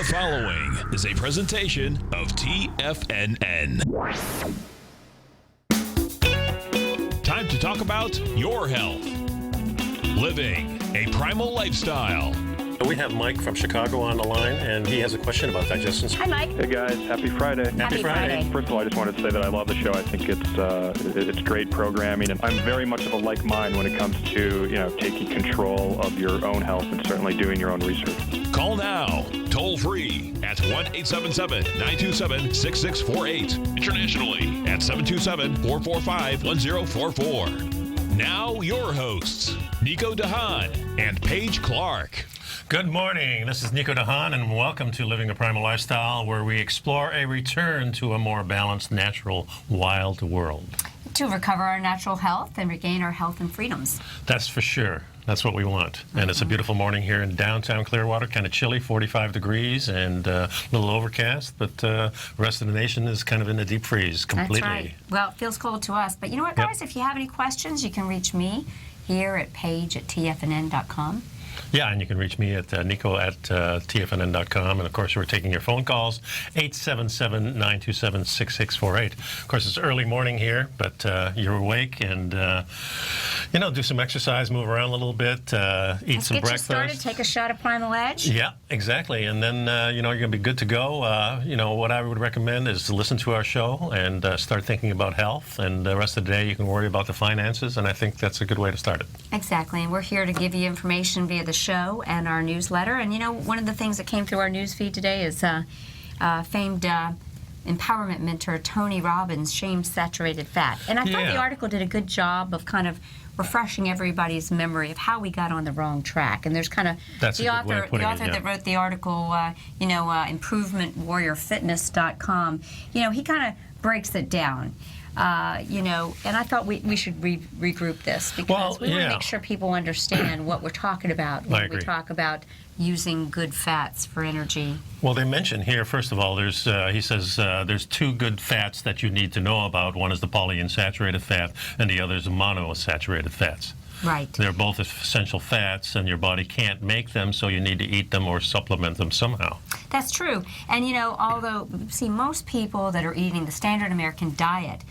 The following is a presentation of TFNN. Time to talk about your health. Living a primal lifestyle. We have Mike from Chicago on the line, and he has a question about digestion. Hi, Mike. Hey, guys. Happy Friday. Happy Friday. First of all, I just wanted to say that I love the show. I think it's great programming, and I'm very much of a like mind when it comes to, taking control of your own health and certainly doing your own research. Call now, toll free at 1-877-927-6648. Internationally at 727-445-1044. Now your hosts, Nico Haan and Paige Clarke. Good morning. This is Nico Haan, and welcome to Living a Primal Lifestyle, where we explore a return to a more balanced, natural, wild world. To recover our natural health and regain our health and freedoms. That's for sure. That's what we want. And it's a beautiful morning here in downtown Clearwater, kind of chilly, 45 degrees and a little overcast, but the rest of the nation is kind of in the deep freeze completely. That's right. Well, it feels cold to us. But you know what, guys? If you have any questions, you can reach me here at Paige at TFNN.com. Yeah, and you can reach me at Nico at TFNN.com. And, of course, we're taking your phone calls, 877-927-6648. Of course, it's early morning here, but you're awake and, do some exercise, move around a little bit, eat some breakfast. Get you started, take a shot of Primal Edge. Yeah, exactly. And then, you're going to be good to go. What I would recommend is to listen to our show and start thinking about health. And the rest of the day, you can worry about the finances. And I think that's a good way to start it. Exactly. And we're here to give you information via the show and our newsletter. And one of the things that came through our news feed today is famed empowerment mentor Tony Robbins shamed saturated fat. And I thought the article did a good job of kind of refreshing everybody's memory of how we got on the wrong track. And there's kind of the author that wrote the article, improvementwarriorfitness.com, he kind of breaks it down. And I thought we should regroup this because we want to make sure people understand what we're talking about when we talk about using good fats for energy. Well, they mention here, first of all, he says there's two good fats that you need to know about. One is the polyunsaturated fat, and the other is the monounsaturated fats. Right. They're both essential fats, and your body can't make them, so you need to eat them or supplement them somehow. That's true. And, although, most people that are eating the standard American diet,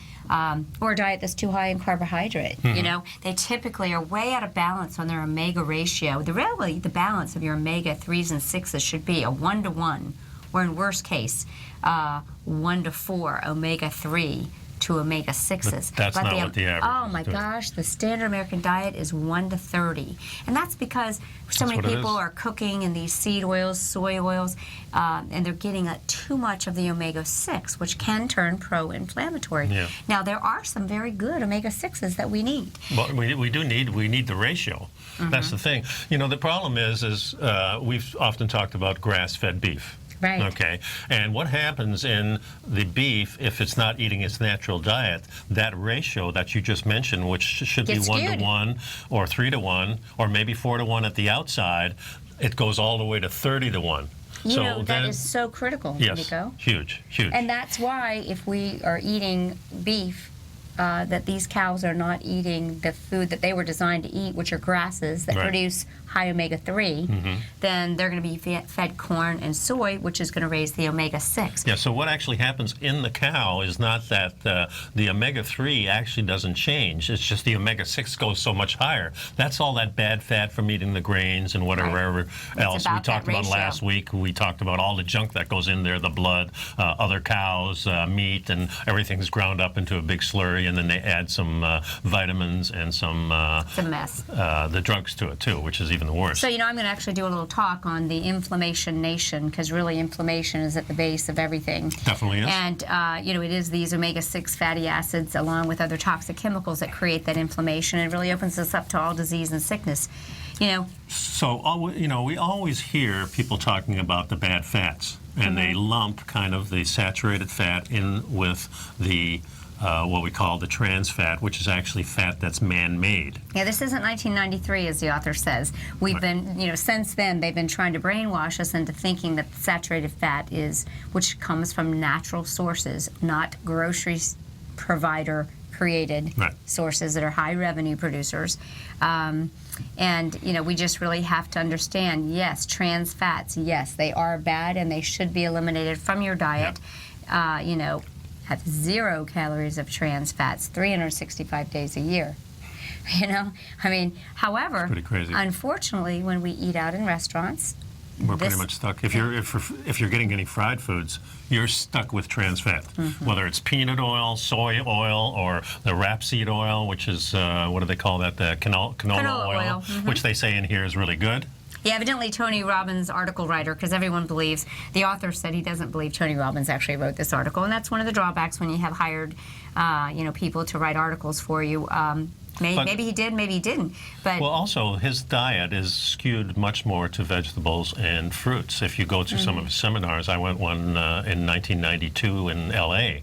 or a diet that's too high in carbohydrate, they typically are way out of balance on their omega ratio. The balance of your omega-3s and 6s should be a 1-to-1, or in worst case, 1-to-4 omega-3 to omega-6s. That's not what the average is. Oh my gosh, the standard American diet is 1-to-30. And that's because so many people are cooking in these seed oils, soy oils, and they're getting too much of the omega-6, which can turn pro-inflammatory. Yeah. Now, there are some very good omega-6s that we need. Well, we need the ratio. Mm-hmm. That's the thing. The problem is we've often talked about grass-fed beef. Right. Okay. And what happens in the beef, if it's not eating its natural diet, that ratio that you just mentioned, which should be 1-to-1 or 3-to-1 or maybe 4-to-1 at the outside, it goes all the way to 30-to-1. That is so critical, Nico. Huge. And that's why if we are eating beef, that these cows are not eating the food that they were designed to eat, which are grasses that produce high omega-3, then they're going to be fed corn and soy, which is going to raise the omega-6. Yeah, so what actually happens in the cow is not that the omega-3 actually doesn't change. It's just the omega-6 goes so much higher. That's all that bad fat from eating the grains and whatever else we talked about last week. We talked about all the junk that goes in there, the blood, other cows, meat, and everything's ground up into a big slurry, and then they add some vitamins and some it's a mess. The drugs to it, too, which is even the worst. So, I'm going to actually do a little talk on the inflammation nation, because really inflammation is at the base of everything. Definitely is. And, it is these omega-6 fatty acids along with other toxic chemicals that create that inflammation. It really opens us up to all disease and sickness. So, we always hear people talking about the bad fats, and they lump kind of the saturated fat in with the what we call the trans fat, which is actually fat that's man-made. Yeah, this isn't 1993, as the author says. We've been, since then, they've been trying to brainwash us into thinking that saturated fat which comes from natural sources, not grocery provider created Right. sources that are high revenue producers. And, you know, we just really have to understand, yes, trans fats, yes, they are bad and they should be eliminated from your diet. You know, have 0 calories of trans fats 365 days a year. You know, I mean, however, pretty crazy. Unfortunately, when we eat out in restaurants, We're pretty much stuck. If you're getting any fried foods, you're stuck with trans fat. Whether it's peanut oil, soy oil, or the rapeseed oil, which is what do they call that? The canola oil, which they say in here is really good. Yeah, evidently Tony Robbins, article writer, because everyone believes, the author said he doesn't believe Tony Robbins actually wrote this article, and that's one of the drawbacks when you have hired, you know, people to write articles for you. Maybe he did, maybe he didn't. But well, also his diet is skewed much more to vegetables and fruits. If you go to some of his seminars, I went one in 1992 in L.A.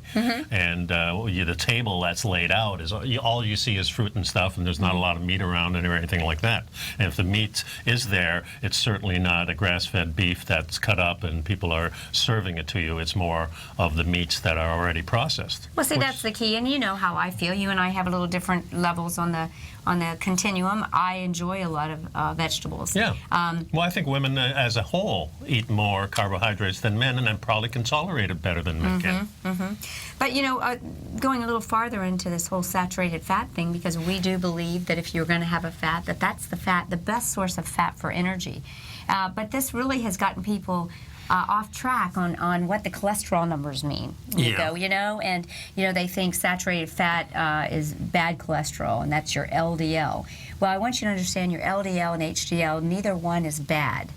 And the table that's laid out is all you see is fruit and stuff, and there's not a lot of meat around or anything like that. And if the meat is there, it's certainly not a grass-fed beef that's cut up and people are serving it to you. It's more of the meats that are already processed. well, see, that's the key, and you know how I feel. You and I have a little different levels on the continuum. I enjoy a lot of vegetables. Yeah. Well, I think women as a whole eat more carbohydrates than men, and then probably can tolerate it better than men can. But, you know, going a little farther into this whole saturated fat thing, because we do believe that if you're going to have a fat, that's the best source of fat for energy. But this really has gotten people off track on what the cholesterol numbers mean, Nico, you know, and, you know, they think saturated fat is bad cholesterol, and that's your LDL. Well, I want you to understand your LDL and HDL, neither one is bad.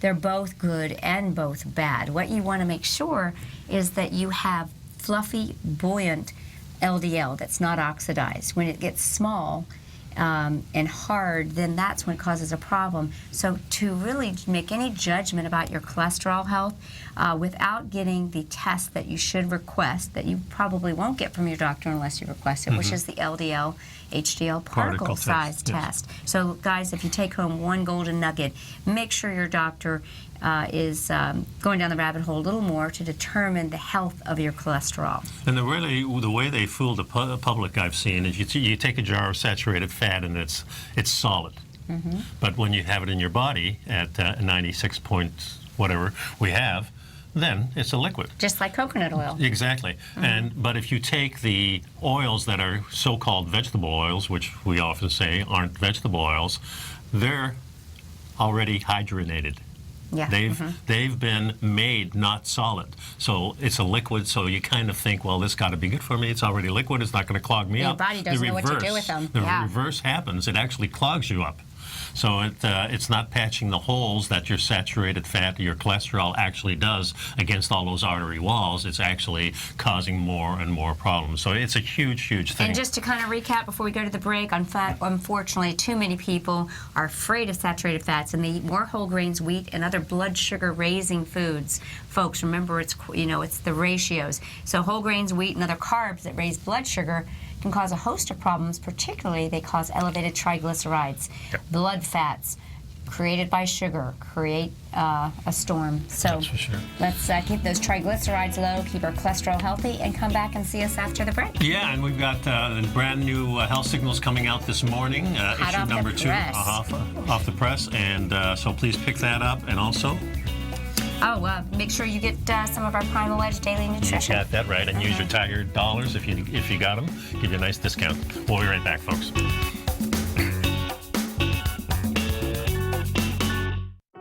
They're both good and both bad. What you want to make sure is that you have fluffy, buoyant LDL that's not oxidized. When it gets small, and hard, then that's when it causes a problem. So to really make any judgment about your cholesterol health without getting the test that you should request, that you probably won't get from your doctor unless you request it, which is the LDL HDL particle size test. So guys, if you take home one golden nugget, make sure your doctor is going down the rabbit hole a little more to determine the health of your cholesterol. And the way they fool the public I've seen is you take a jar of saturated fat and it's solid. But when you have it in your body at 96 point whatever we have, then it's a liquid. Just like coconut oil. Exactly. But if you take the oils that are so-called vegetable oils, which we often say aren't vegetable oils, they're already hydrogenated. Yeah. They've been made not solid. So it's a liquid, so you kind of think, well, this got to be good for me. It's already liquid. It's not going to clog me up. Your body doesn't know what to do with them. The reverse happens. It actually clogs you up. So it's not patching the holes that your saturated fat, your cholesterol actually does against all those artery walls. It's actually causing more and more problems. So it's a huge, huge thing. And just to kind of recap before we go to the break, unfortunately, too many people are afraid of saturated fats, and they eat more whole grains, wheat, and other blood sugar raising foods. Folks, remember, it's the ratios. So whole grains, wheat, and other carbs that raise blood sugar can cause a host of problems. Particularly, they cause elevated triglycerides, blood fats created by sugar, create a storm. So that's for sure. Let's keep those triglycerides low, keep our cholesterol healthy, and come back and see us after the break. Yeah, and we've got brand new health signals coming out this morning, issue number 2 off the press, and so please pick that up. And also, make sure you get some of our Primal Edge Daily Nutrition. You got that right, and use your Tiger dollars if you got them. Give you a nice discount. We'll be right back, folks.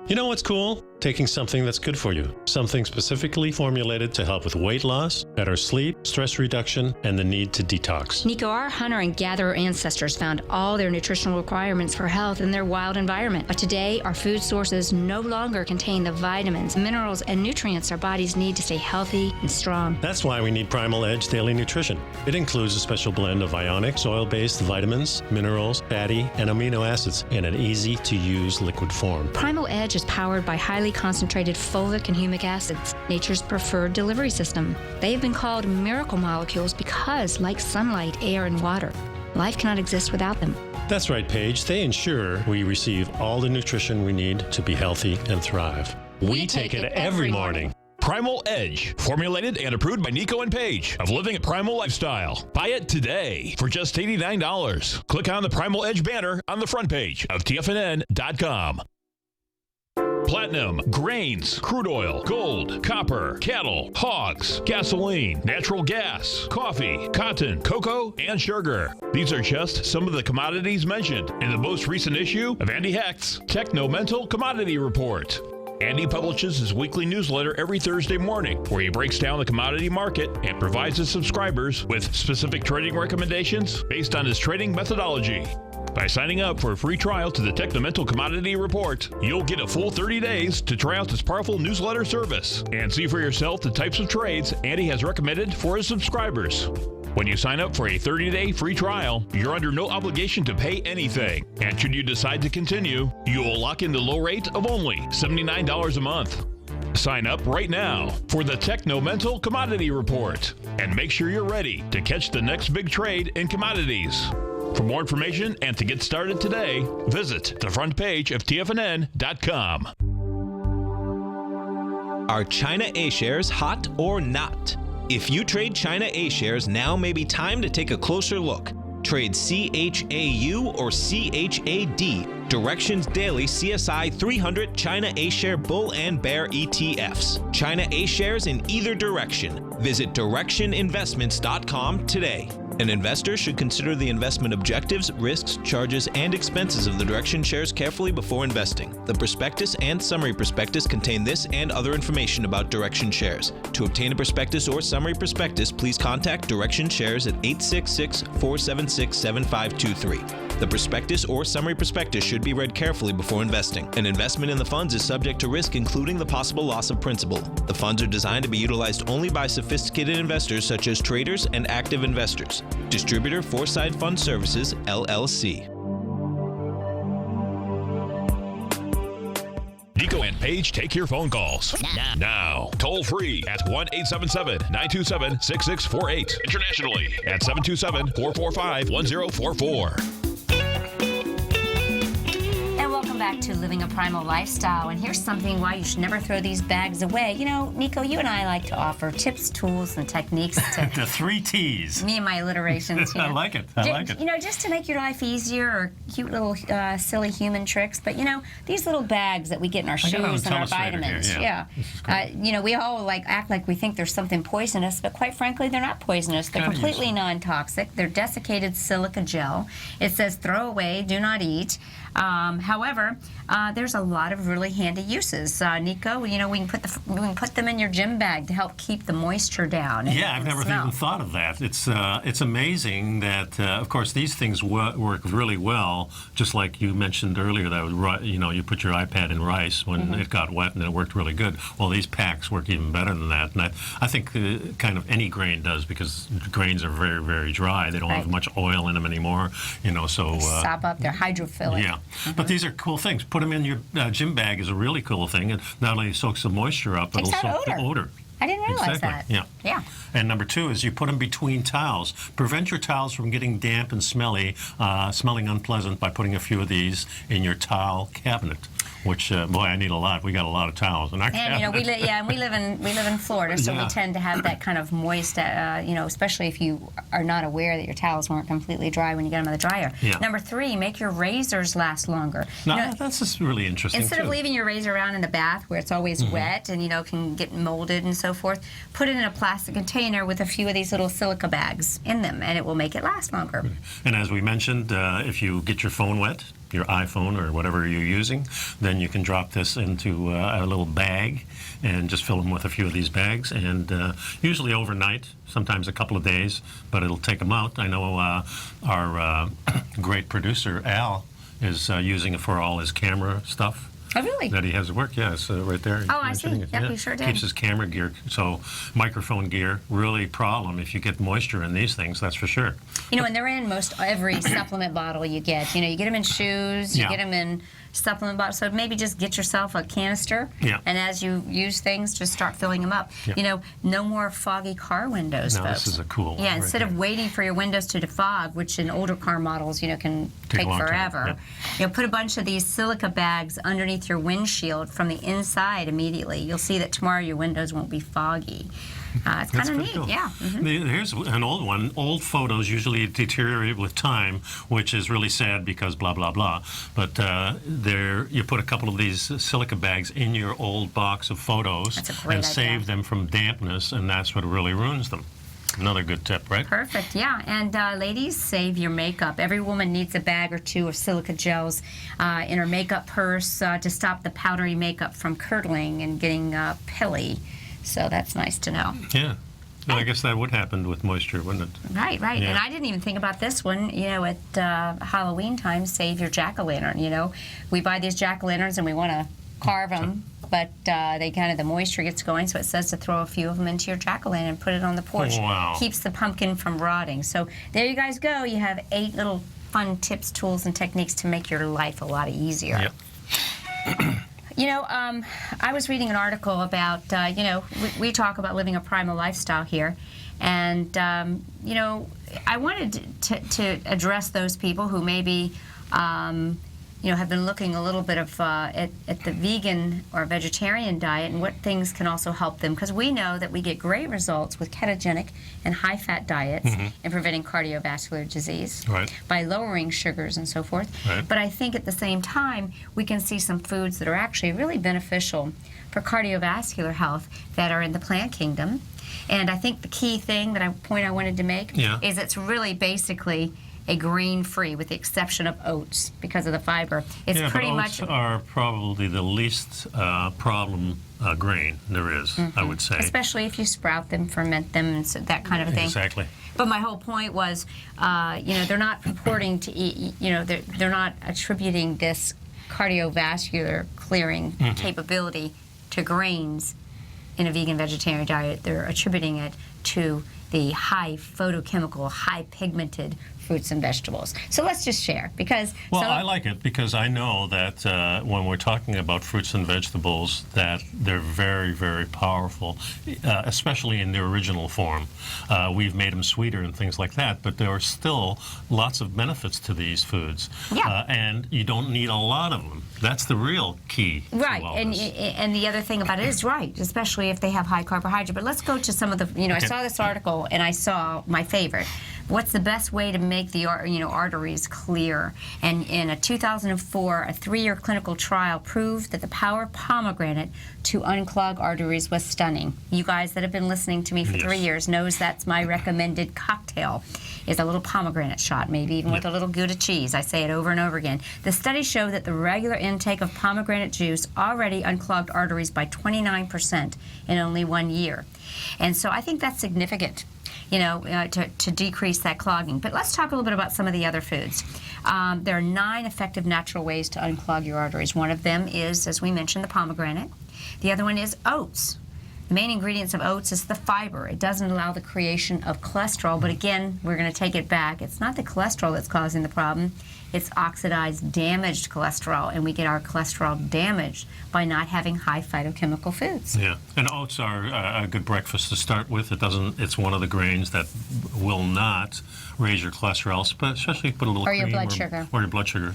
You know what's cool? Taking something that's good for you. Something specifically formulated to help with weight loss, better sleep, stress reduction, and the need to detox. Nico, our hunter and gatherer ancestors found all their nutritional requirements for health in their wild environment. But today, our food sources no longer contain the vitamins, minerals, and nutrients our bodies need to stay healthy and strong. That's why we need Primal Edge Daily Nutrition. It includes a special blend of ionic, soil-based vitamins, minerals, fatty, and amino acids in an easy-to-use liquid form. Primal Edge is powered by highly concentrated fulvic and humic acids, nature's preferred delivery system. They have been called miracle molecules because, like sunlight, air, and water, life cannot exist without them. That's right, Paige. They ensure we receive all the nutrition we need to be healthy and thrive. We take it every morning. Primal Edge, formulated and approved by Nico and Paige of Living a Primal Lifestyle. Buy it today for just $89. Click on the Primal Edge banner on the front page of TFNN.com. Platinum, grains, crude oil, gold, copper, cattle, hogs, gasoline, natural gas, coffee, cotton, cocoa, and sugar. These are just some of the commodities mentioned in the most recent issue of Andy Hecht's Techno-Mental Commodity Report. Andy publishes his weekly newsletter every Thursday morning, where he breaks down the commodity market and provides his subscribers with specific trading recommendations based on his trading methodology. By signing up for a free trial to the Techno-Mental Commodity Report, you'll get a full 30 days to try out this powerful newsletter service and see for yourself the types of trades Andy has recommended for his subscribers. When you sign up for a 30-day free trial, you're under no obligation to pay anything. And should you decide to continue, you will lock in the low rate of only $79 a month. Sign up right now for the Techno-Mental Commodity Report and make sure you're ready to catch the next big trade in commodities. For more information and to get started today, visit the front page of TFNN.com. Are China A-shares hot or not? If you trade China A-shares, now may be time to take a closer look. Trade CHAU or CHAD, Directions Daily CSI 300 China A-share Bull and Bear ETFs. China A-shares in either direction. Visit directioninvestments.com today. An investor should consider the investment objectives, risks, charges, and expenses of the Direction shares carefully before investing. The prospectus and summary prospectus contain this and other information about Direction shares. To obtain a prospectus or summary prospectus, please contact Direction shares at 866-476-7523. The prospectus or summary prospectus should be read carefully before investing. An investment in the funds is subject to risk, including the possible loss of principal. The funds are designed to be utilized only by sophisticated investors such as traders and active investors. Distributor Foreside Fund Services, LLC. Nico and Paige take your phone calls now. Toll free at 1-877-927-6648. Internationally at 727-445-1044. Welcome back to Living a Primal Lifestyle, and here's something why you should never throw these bags away. You know, Nico, you and I like to offer tips, tools, and techniques to The 3 T's. me and my alliterations. You know, I like it. I like it. You know, just to make your life easier, or cute little silly human tricks. But you know, these little bags that we get in our shoes and our vitamins. Here, yeah. You know, we all act like we think there's something poisonous, but quite frankly, they're not poisonous. They're completely non-toxic. They're desiccated silica gel. It says throw away, do not eat. However, there's a lot of really handy uses. Nico, you know, we can put them in your gym bag to help keep the moisture down. Yeah, I've never even thought of that. It's amazing that, of course, these things work really well. Just like you mentioned earlier, that you put your iPad in rice when it got wet, and it worked really good. Well, these packs work even better than that, and I think kind of any grain does, because grains are very, very dry. They don't have much oil in them anymore. You know, so they sop up. They're hydrophilic. Yeah. But these are cool things. Put them in your gym bag is a really cool thing. It not only soaks the moisture up, but it'll soak the odor. I didn't realize that. Yeah. And number 2 is you put them between towels. Prevent your towels from getting damp and smelling unpleasant by putting a few of these in your towel cabinet. Which, boy, I need a lot. We got a lot of towels in our cabinet. You know, we live in Florida, so we tend to have that kind of moist. You know, especially if you are not aware that your towels weren't completely dry when you get them in the dryer. Yeah. Number 3, make your razors last longer. Now, that's just really interesting. Instead of leaving your razor around in the bath where it's always wet and can get molded and so forth, put it in a plastic container with a few of these little silica bags in them, and it will make it last longer. And as we mentioned, if you get your phone wet, your iPhone or whatever you're using, then you can drop this into a little bag and just fill them with a few of these bags, and usually overnight, sometimes a couple of days, but it'll take them out. I know our great producer, Al, is using it for all his camera stuff. Oh, really? That he has at work, yeah, it's right there. Oh, I see. Yep, we sure did. Keeps his camera gear, so microphone gear, really problem if you get moisture in these things, that's for sure. You know, and they're in most every supplement bottle you get. You know, you get them in shoes, you get them in supplement bottles. So maybe just get yourself a canister, Yeah. and as you use things, just start filling them up. Yeah. You know, no more foggy car windows, Now, folks. this is a cool one. Yeah, right instead here. of waiting for your windows to defog, which in older car models, you know, can Take a take long time, forever. yeah. You know, put a bunch of these silica bags underneath your windshield from the inside immediately. You'll see that tomorrow your windows won't be foggy. It's kind That's of pretty neat, cool. yeah. Here's an old one. Old photos usually deteriorate with time, which is really sad because blah, blah, blah. But you put a couple of these silica bags in your old box of photos That's a great and idea. save them from dampness, and that's what really ruins them. Another good tip, right? Perfect, yeah. And ladies, save your makeup. Every woman needs a bag or two of silica gels in her makeup purse to stop the powdery makeup from curdling and getting pilly. So that's nice to know. Yeah. Well, I guess that would happen with moisture, wouldn't it? Right, right. Yeah. And I didn't even think about this one. You know, at Halloween time, save your jack-o'-lantern. You know, we buy these jack-o'-lanterns and we want to carve them, but the moisture gets going, so it says to throw a few of them into your jack-o'-lantern and put it on the porch. Wow. Keeps the pumpkin from rotting. So there you guys go. You have 8 little fun tips, tools, and techniques to make your life a lot easier. Yep. You know, I was reading an article about, you know, we talk about living a primal lifestyle here. And, you know, I wanted to address those people who maybe, you know, have been looking a little bit of at the vegan or vegetarian diet and what things can also help them. Because we know that we get great results with ketogenic and high-fat diets in preventing cardiovascular disease Right. by lowering sugars and so forth. Right. But I think at the same time, we can see some foods that are actually really beneficial for cardiovascular health that are in the plant kingdom. And I think the key thing that I wanted to make Yeah. is it's really basically a grain-free, with the exception of oats, because of the fiber. It's Yeah, pretty but much oats are probably the least problem grain there is, I would say. especially if you sprout them, ferment them, and so, that kind of thing. Exactly. But my whole point was, you know, they're not purporting to eat, you know, they're not attributing this cardiovascular clearing capability to grains in a vegan vegetarian diet. They're attributing it to the high photochemical, high pigmented fruits and vegetables. So let's just share, because Well, I like it because I know that when we're talking about fruits and vegetables, that they're very, very powerful, especially in their original form. We've made them sweeter and things like that, but there are still lots of benefits to these foods. Yeah. And you don't need a lot of them. That's the real key to right, wellness. and the other thing about it is right, especially if they have high carbohydrate. But let's go to some of the, you know, Okay. I saw this article and I saw my favorite. What's the best way to make the arteries clear? And in a 2004, a 3-year clinical trial proved that the power of pomegranate to unclog arteries was stunning. You guys that have been listening to me for Yes. 3 years knows that's my recommended cocktail, is a little pomegranate shot, maybe even with a little Gouda cheese. I say it over and over again. The study showed that the regular intake of pomegranate juice already unclogged arteries by 29% in only 1 year. And so I think that's significant, you know, to decrease that clogging. But let's talk a little bit about some of the other foods. There are 9 effective natural ways to unclog your arteries. One of them is, as we mentioned, the pomegranate. The other one is oats. The main ingredients of oats is the fiber. It doesn't allow the creation of cholesterol, but again, we're going to take it back. It's not the cholesterol that's causing the problem. It's oxidized, damaged cholesterol, and we get our cholesterol damaged by not having high phytochemical foods. Yeah, and oats are a good breakfast to start with. It doesn't. It's one of the grains that will not raise your cholesterol, especially if you put a little Or your cream blood sugar. Or your blood sugar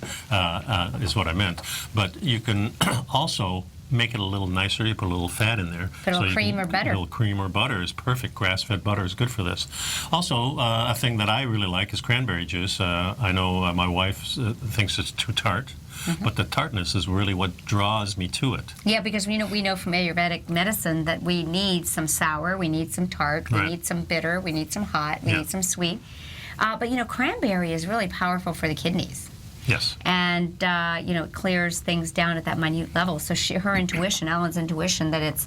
is what I meant. But you can also make it a little nicer. You put a little fat in there. Put a little you cream can- or butter. A little cream or butter is perfect. Grass-fed butter is good for this. Also, a thing that I really like is cranberry juice. I know my wife thinks it's too tart, but the tartness is really what draws me to it. Yeah, because we know from Ayurvedic medicine that we need some sour, we need some tart, we Right. need some bitter, we need some hot, we Yeah. need some sweet. But you know, cranberry is really powerful for the kidneys. Yes. And you know, it clears things down at that minute level. So her intuition, Ellen's intuition, that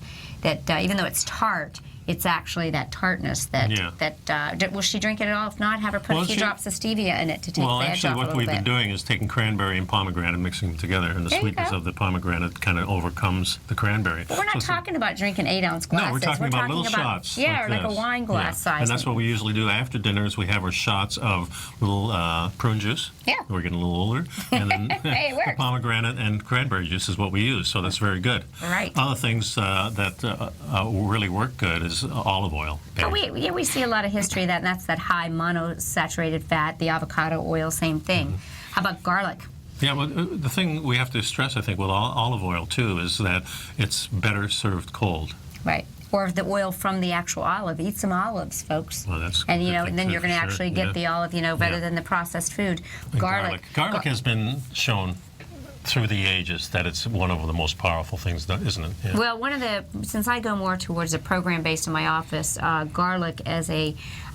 even though it's tart, it's actually that tartness that will she drink it at all? If not, have her put a few drops of stevia in it to take the edge off a little bit. Well, actually, what we've been doing is taking cranberry and pomegranate, mixing them together, and the sweetness of the pomegranate kind of overcomes the cranberry. But we're not talking about drinking 8-ounce glasses. No, we're talking about little shots. Yeah, like a wine glass size. And that's what we usually do after dinners. We have our shots of little prune juice. Yeah. We're getting a little older. And then Hey, it works. the pomegranate and cranberry juice is what we use, so that's very good. Right. Other things that really work good is olive oil. Oh, we see a lot of history of that, and that's that high monosaturated fat, the avocado oil, same thing. How about garlic? Yeah, well, the thing we have to stress, I think, with olive oil, too, is that it's better served cold. Right. Or the oil from the actual olive. Eat some olives, folks. Well, that's and good then you're going to actually get the olive, better than the processed food. Garlic has been shown through the ages that it's one of the most powerful things, isn't it? Yeah. Well, since I go more towards a program based in my office, garlic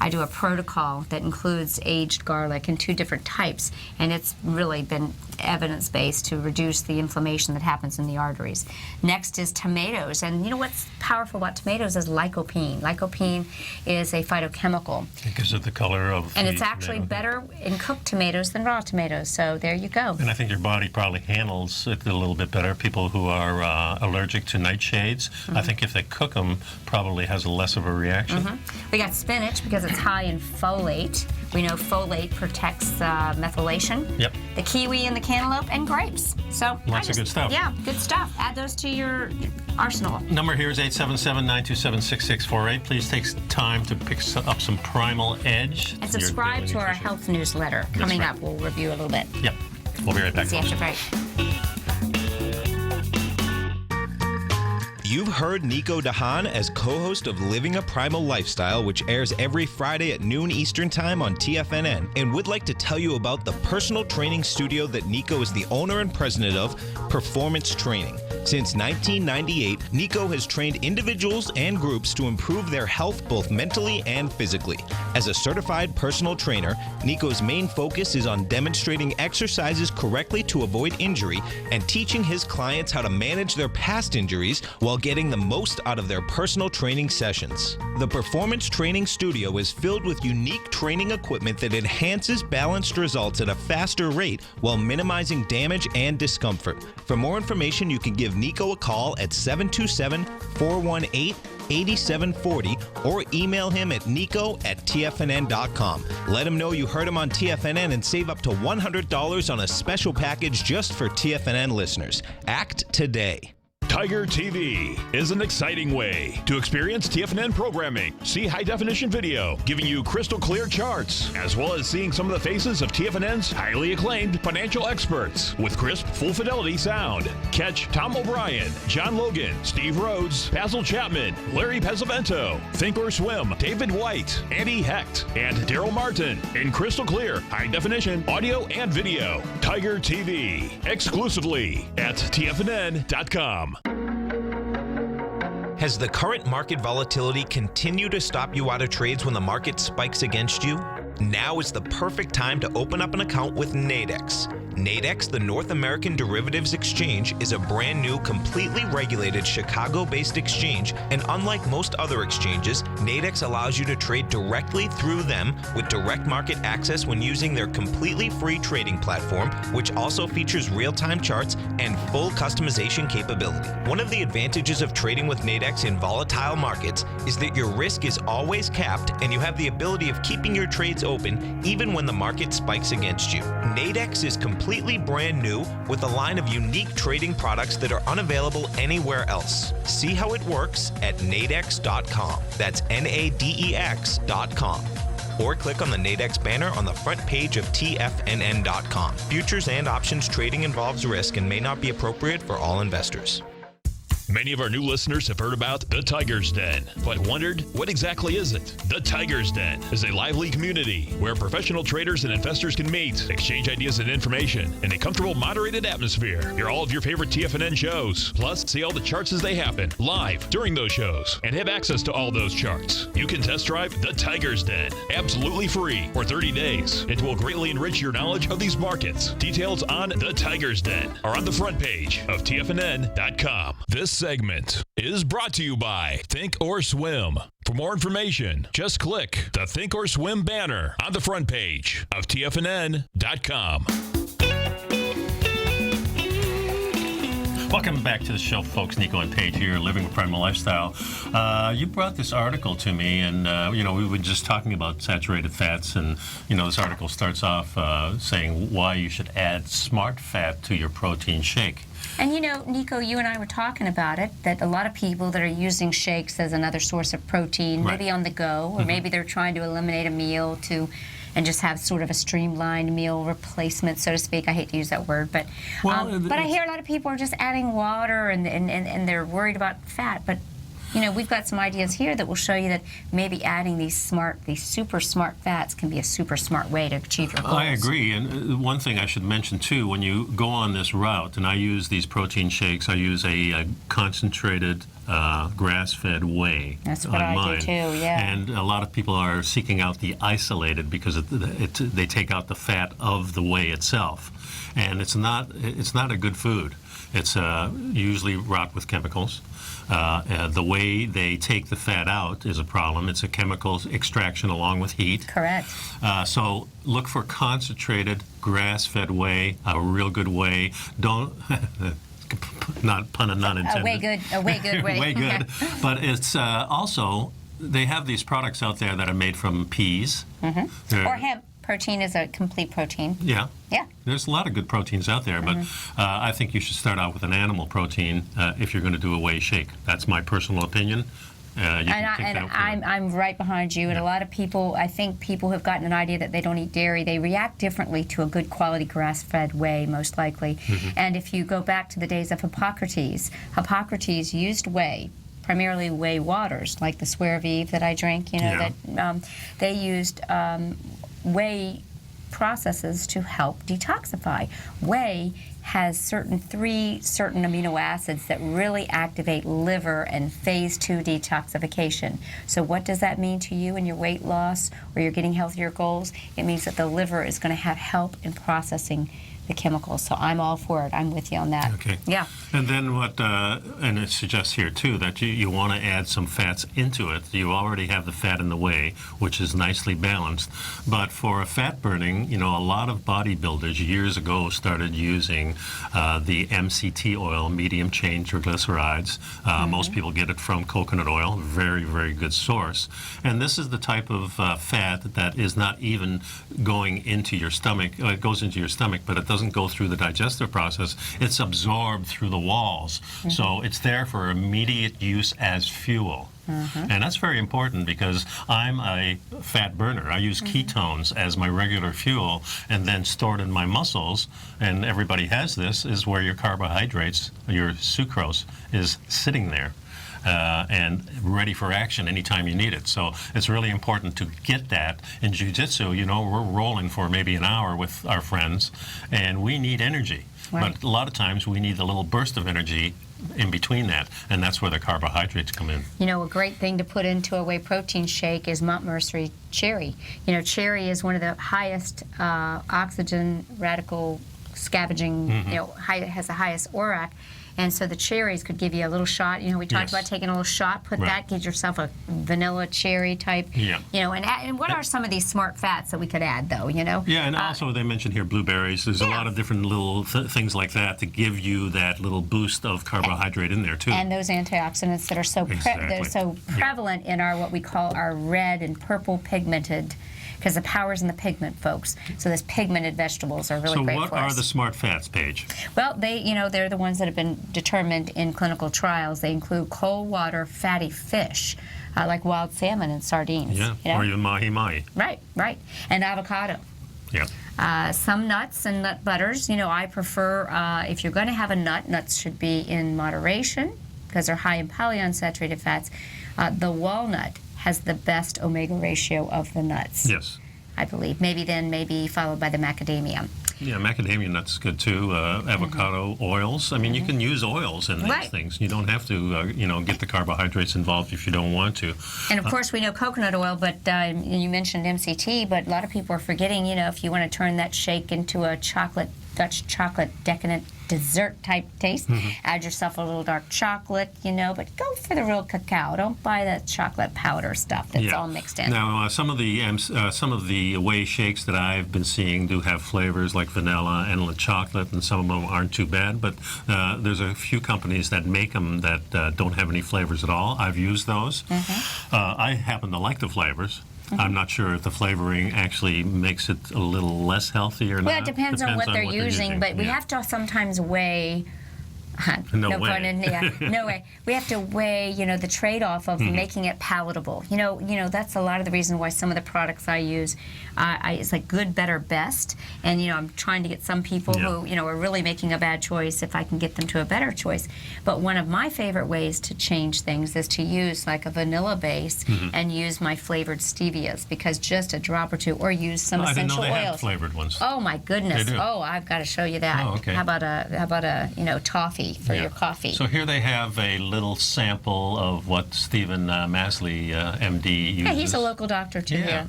I do a protocol that includes aged garlic in 2 different types, and it's really been evidence-based to reduce the inflammation that happens in the arteries. Next is tomatoes, and you know what's powerful about tomatoes is lycopene. Lycopene is a phytochemical. It gives it the color of and it's actually better in cooked tomatoes than raw tomatoes, so there you go. And I think your body probably handles it a little bit better. People who are allergic to nightshades, I think if they cook them, probably has less of a reaction. We got spinach because it's high in folate. We know folate protects methylation. Yep. The kiwi and the cantaloupe and grapes. So lots of good stuff. Yeah, good stuff. Add those to your arsenal. Number here is 877-927-6648. Please take time to pick up some Primal Edge. And subscribe to our health newsletter. Coming up, we'll review a little bit. Yep. We'll be right back. See you after break. You've heard Nico Haan as co-host of Living a Primal Lifestyle, which airs every Friday at noon Eastern Time on TFNN, and would like to tell you about the personal training studio that Nico is the owner and president of, Performance Training. Since 1998, Nico has trained individuals and groups to improve their health both mentally and physically. As a certified personal trainer, Nico's main focus is on demonstrating exercises correctly to avoid injury and teaching his clients how to manage their past injuries while getting the most out of their personal training sessions. The Performance Training Studio is filled with unique training equipment that enhances balanced results at a faster rate while minimizing damage and discomfort. For more information, you can give Nico a call at 727-418-8740 or email him at nico@tfnn.com. Let him know you heard him on TFNN and save up to $100 on a special package just for TFNN listeners. Act today. Tiger TV is an exciting way to experience TFNN programming. See high-definition video, giving you crystal clear charts, as well as seeing some of the faces of TFNN's highly acclaimed financial experts with crisp, full-fidelity sound. Catch Tom O'Brien, John Logan, Steve Rhodes, Basil Chapman, Larry Pesavento, Think or Swim, David White, Andy Hecht, and Daryl Martin in crystal clear, high-definition audio and video. Tiger TV, exclusively at TFNN.com. Has the current market volatility continued to stop you out of trades when the market spikes against you? Now is the perfect time to open up an account with Nadex. Nadex, the North American Derivatives Exchange, is a brand new, completely regulated Chicago-based exchange, and unlike most other exchanges, Nadex allows you to trade directly through them with direct market access when using their completely free trading platform, which also features real-time charts and full customization capability. One of the advantages of trading with Nadex in volatile markets is that your risk is always capped and you have the ability of keeping your trades open even when the market spikes against you. Nadex is completely brand new with a line of unique trading products that are unavailable anywhere else. See how it works at nadex.com. That's NADEX.com. Or click on the Nadex banner on the front page of TFNN.com. Futures and options trading involves risk and may not be appropriate for all investors. Many of our new listeners have heard about the Tiger's Den, but wondered, what exactly is it? The Tiger's Den is a lively community where professional traders and investors can meet, exchange ideas and information in a comfortable, moderated atmosphere. Hear all of your favorite TFNN shows, plus see all the charts as they happen live during those shows, and have access to all those charts. You can test drive the Tiger's Den absolutely free for 30 days. It will greatly enrich your knowledge of these markets. Details on the Tiger's Den are on the front page of TFNN.com. This segment is brought to you by Think or Swim. For more information, just click the Think or Swim banner on the front page of TFNN.com. Welcome back to the show, folks. Nico and Paige here, Living a Primal Lifestyle. You brought this article to me, and, we were just talking about saturated fats, and, this article starts off saying why you should add smart fat to your protein shake. And Nico, you and I were talking about it, that a lot of people that are using shakes as another source of protein, Right. maybe on the go, or maybe they're trying to eliminate a meal and just have sort of a streamlined meal replacement, so to speak. I hate to use that word, but I hear a lot of people are just adding water and they're worried about fat. But we've got some ideas here that will show you that maybe adding these super smart fats can be a super smart way to achieve your goals. I agree, and one thing I should mention too, when you go on this route, and I use these protein shakes, I use a concentrated grass-fed whey. That's what on I mine. do too, yeah. And a lot of people are seeking out the isolated because they take out the fat of the whey itself, and it's not a good food. It's usually wrought with chemicals. The way they take the fat out is a problem. It's a chemical extraction along with heat. Correct. So look for concentrated grass-fed whey, a real good whey. Don't, not pun and not intended. A way good whey. Way good. But it's also, they have these products out there that are made from peas. Or hemp. Protein is a complete protein. Yeah. Yeah. There's a lot of good proteins out there, but I think you should start out with an animal protein if you're going to do a whey shake. That's my personal opinion. I'm right behind you. And a lot of people, I think people have gotten an idea that they don't eat dairy. They react differently to a good quality grass-fed whey, most likely. And if you go back to the days of Hippocrates used whey, primarily whey waters, like the Swear of Eve that I drink, that they used whey processes to help detoxify. Whey has three certain amino acids that really activate liver and phase 2 detoxification. So what does that mean to you in your weight loss or you're getting healthier goals? It means that the liver is going to have help in processing the chemicals. So I'm all for it. I'm with you on that. Okay. Yeah. And then and it suggests here too that you want to add some fats into it. You already have the fat in the whey, which is nicely balanced. But for a fat burning, a lot of bodybuilders years ago started using the MCT oil, medium chain triglycerides. Most people get it from coconut oil, very, very good source. And this is the type of fat that is not even going into your stomach. It goes into your stomach, but it doesn't go through the digestive process. It's absorbed through the walls. So it's there for immediate use as fuel. And that's very important because I'm a fat burner. I use ketones as my regular fuel and then stored in my muscles, and everybody has this, is where your carbohydrates, your sucrose, is sitting there. And ready for action anytime you need it. So it's really important to get that. In jiu-jitsu, we're rolling for maybe an hour with our friends, and we need energy. Right. But a lot of times we need a little burst of energy in between that, and that's where the carbohydrates come in. A great thing to put into a whey protein shake is Montmorency cherry. Cherry is one of the highest oxygen radical scavenging, has the highest ORAC. And so the cherries could give you a little shot. We talked about taking a little shot. Put that, get yourself a vanilla cherry type. Yeah. And what are some of these smart fats that we could add, though? Yeah, and also they mentioned here blueberries. There's a lot of different little things like that to give you that little boost of carbohydrate in there too. And those antioxidants that are so prevalent in our what we call our red and purple pigmented. Because the power's in the pigment, folks. So those pigmented vegetables are really great for us. So what are the smart fats, Paige? Well, they're the ones that have been determined in clinical trials. They include cold water fatty fish, like wild salmon and sardines. Yeah, or your mahi-mahi. Right. And avocado. Yeah. Some nuts and nut butters. I prefer, if you're going to have a nut, nuts should be in moderation because they're high in polyunsaturated fats. The walnut has the best omega ratio of the nuts. Yes. I believe. Maybe followed by the macadamia. Yeah, macadamia nuts is good too. Avocado oils. I mean, you can use oils in these things. You don't have to, get the carbohydrates involved if you don't want to. And of course, we know coconut oil, but you mentioned MCT. But a lot of people are forgetting, if you want to turn that shake into a Dutch chocolate decadent dessert type taste. Add yourself a little dark chocolate, but go for the real cacao. Don't buy that chocolate powder stuff that's all mixed in. Now, some of the whey shakes that I've been seeing do have flavors like vanilla and chocolate, and some of them aren't too bad. But there's a few companies that make them that don't have any flavors at all. I've used those. I happen to like the flavors. I'm not sure if the flavoring actually makes it a little less healthy or not. Well, it depends on what they're using, but we have to sometimes weigh. No way. Pun in, no way. We have to weigh, the trade-off of making it palatable. That's a lot of the reason why some of the products I use, it's like good, better, best. And I'm trying to get some people who, are really making a bad choice if I can get them to a better choice. But one of my favorite ways to change things is to use like a vanilla base and use my flavored stevias, because just a drop or two, or use some essential oils. I didn't know they had oils. flavored ones. Oh my goodness! They do. Oh, I've got to show you that. Oh, okay. How about a toffee for your coffee? So here they have a little sample of what Stephen Masley, MD, uses. Yeah, he's a local doctor too. Yeah.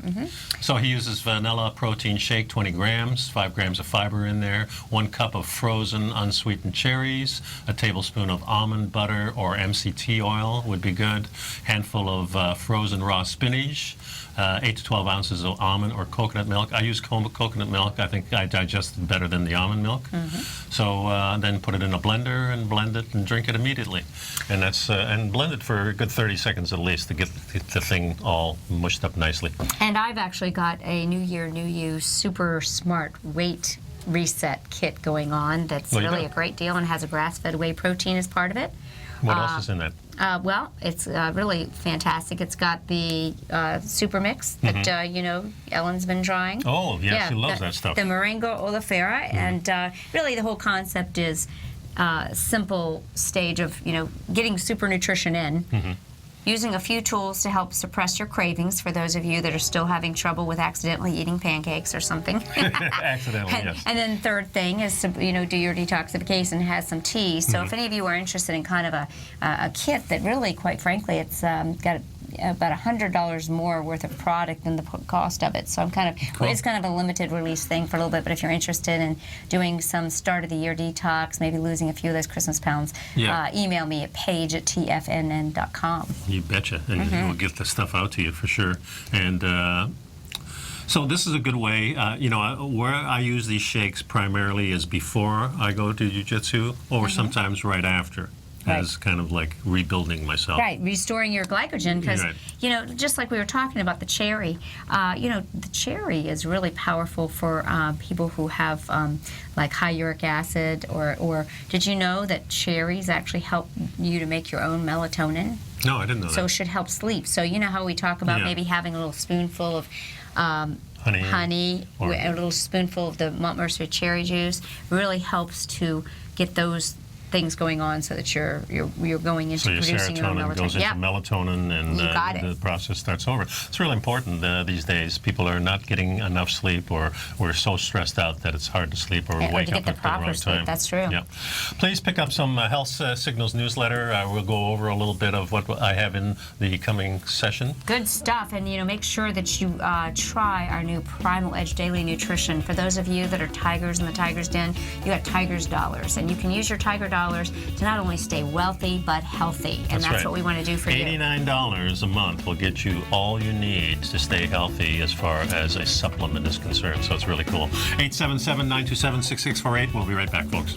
So he uses vanilla protein shake, 20 grams, 5 grams of fiber in there, 1 cup of frozen unsweetened cherries, a tablespoon of almond butter or MCT oil would be good, handful of frozen raw spinach, 8 to 12 ounces of almond or coconut milk. I use coconut milk. I think I digest it better than the almond milk. So then put it in a blender and blend it and drink it immediately. And that's and blend it for a good 30 seconds at least to get the thing all mushed up nicely. And I've actually got a New Year, New You super smart weight reset kit going on that's really a great deal and has a grass-fed whey protein as part of it. What else is in that? Well, it's really fantastic. It's got the super mix that, Ellen's been trying. Oh, yeah, she loves that stuff. The Moringa oleifera, and really the whole concept is simple stage of, getting super nutrition in, using a few tools to help suppress your cravings for those of you that are still having trouble with accidentally eating pancakes or something. Accidentally, yes. And then third thing is to, do your detoxification and have some tea. So if any of you are interested in kind of a kit that really, quite frankly, it's got about $100 more worth of product than the cost of it. So it's kind of a limited release thing for a little bit, but if you're interested in doing some start of the year detox, maybe losing a few of those Christmas pounds, email me at Paige at TFNN.com. You betcha, and we'll get the stuff out to you for sure. And so this is a good way, where I use these shakes primarily is before I go to jiu-jitsu or sometimes right after. As kind of like rebuilding myself. Right, restoring your glycogen, because, just like we were talking about the cherry, the cherry is really powerful for people who have like high uric acid, or did you know that cherries actually help you to make your own melatonin? No, I didn't know that. So it should help sleep. So you know how we talk about maybe having a little spoonful of honey or a little spoonful of the Mount Mercer cherry juice really helps to get those things going on so that you're going into producing your own melatonin. Goes into melatonin, and the process starts over. It's really important these days. People are not getting enough sleep, or we're so stressed out that it's hard to sleep or wake up at the wrong time. That's true. Yeah. Please pick up some Health Signals newsletter. We'll go over a little bit of what I have in the coming session. Good stuff, and make sure that you try our new Primal Edge Daily Nutrition. For those of you that are tigers in the Tiger's Den, you got Tiger's Dollars, and you can use your Tiger Dollars to not only stay wealthy but healthy, and that's what we want to do for you. $89 a month will get you all you need to stay healthy as far as a supplement is concerned, so it's really cool. 877-927-6648. We'll be right back, folks.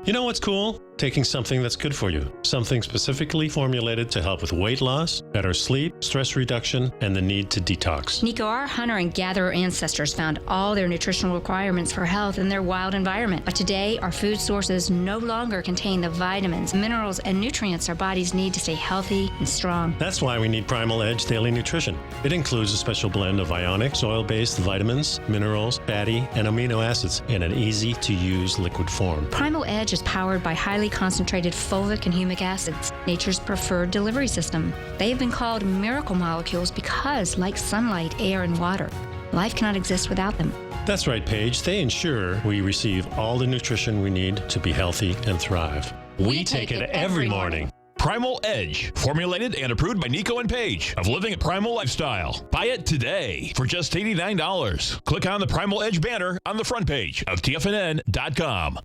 You know what's cool? Taking something that's good for you. Something specifically formulated to help with weight loss, better sleep, stress reduction, and the need to detox. Nico, our hunter and gatherer ancestors found all their nutritional requirements for health in their wild environment. But today, our food sources no longer contain the vitamins, minerals, and nutrients our bodies need to stay healthy and strong. That's why we need Primal Edge Daily Nutrition. It includes a special blend of ionic, oil-based vitamins, minerals, fatty, and amino acids in an easy-to-use liquid form. Primal Edge is powered by highly concentrated fulvic and humic acids, nature's preferred delivery system. They have been called miracle molecules because, like sunlight, air, and water, life cannot exist without them. That's right, Paige. They ensure we receive all the nutrition we need to be healthy and thrive. We take it every morning. Primal Edge, formulated and approved by Nico and Paige of Living a Primal Lifestyle. Buy it today for just $89. Click on the Primal Edge banner on the front page of TFNN.com.